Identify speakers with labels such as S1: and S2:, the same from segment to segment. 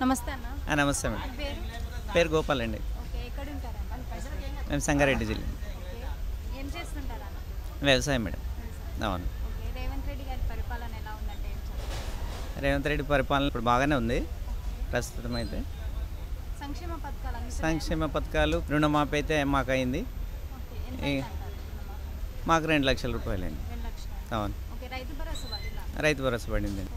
S1: నమస్తే అన్న.
S2: నమస్తే మేడం.
S1: మీ పేరు?
S2: పేరు గోపాల్ అండి.
S1: ఓకే. ఎక్కడ ఉంటారన్న?
S2: మేము సంగారెడ్డి జిల్లా.
S1: ఓకే. ఏం చేస్తుంటారన్న?
S2: వ్యవసాయం మేడం. అవును.
S1: ఓకే. రేవంత్ రెడ్డి గారి పరిపాలన ఎలా ఉందంటే ఏం చెప్తారు?
S2: రేవంత్ రెడ్డి పరిపాలన ఇప్పుడు బాగానే ఉంది ప్రస్తుతం అయితే.
S1: సంక్షేమ పథకాలు అందుతున్నాయా?
S2: సంక్షేమ పథకాలు రుణమాఫీ అయితే మాకు అయింది.
S1: ఓకే. ఎంత
S2: ఈ-
S1: అయిందంటారు రుణమాఫీ?
S2: మాకు 2 లక్షల రూపాయలండి.
S1: 2 లక్షలు.
S2: అవును.
S1: ఓకే. రైతు భరోసా పడిందా?
S2: రైతు భరోసా పడిందండి.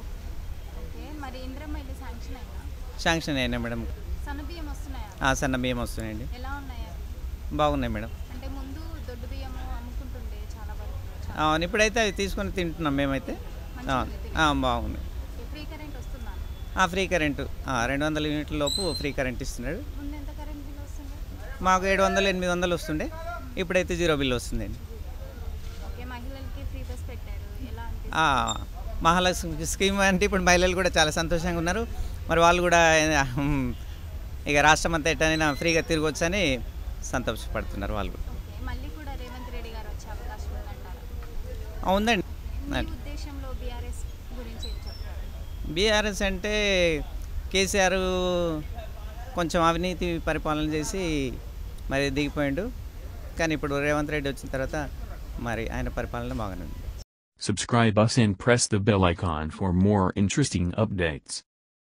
S1: ఓకే. మరి ఇంద్రమ్మ ఇల్లు శాంక్షన్ అయిందా?
S2: శాంక్షన్ అయినా మేడం.
S1: సన్న బియ్యం వస్తున్నాయా?
S2: సన్న బియ్యం వస్తున్నాయండి.
S1: ఎలా ఉన్నాయి అవి?
S2: బాగున్నాయి మేడం.
S1: అంటే ముందు దొడ్డు బియ్యము అమ్ముకుంటుండే చాలా వరకు.
S2: అవును, ఇప్పుడైతే అవి తీసుకొని తింటున్నాం మేమైతే. అవును, బాగున్నాయి.
S1: ఫ్రీ కరెంట్ వస్తుందా?
S2: ఫ్రీ కరెంటు 200 యూనిట్ల లోపు ఫ్రీ కరెంట్ ఇస్తున్నాడు.
S1: ముందు ఎంత కరెంట్ బిల్ వస్తుంది?
S2: మాకు 700 800 వస్తుండే, ఇప్పుడైతే 0 బిల్ వస్తుందండి.
S1: ఓకే. మహిళలకి ఫ్రీ బస్ పెట్టారు, ఎలా అనిపిస్తుంది?
S2: మహాలక్ష్మి స్కీమ్ అంటే ఇప్పుడు మహిళలు కూడా చాలా సంతోషంగా ఉన్నారు. మరి వాళ్ళు కూడా ఇక రాష్ట్రం అంతా ఎట్టనైనా ఫ్రీగా తిరగొచ్చని సంతోషపడుతున్నారు వాళ్ళు కూడా.
S1: ఓకే. మళ్ళీ కూడా రేవంత్ రెడ్డి గారు వచ్చే అవకాశం ఉందంటారా?
S2: ఉందండి.
S1: మీ ఉద్దేశంలో బీఆర్ఎస్ గురించి ఏం చెప్తారు?
S2: బీఆర్ఎస్ అంటే కేసీఆర్ కొంచెం అవినీతి పరిపాలన చేసి మరి దిగిపోయిండు. కానీ ఇప్పుడు రేవంత్ రెడ్డి వచ్చిన తర్వాత మరి ఆయన పరిపాలన బాగానే ఉంది.
S3: Subscribe us and press the bell icon for more interesting updates.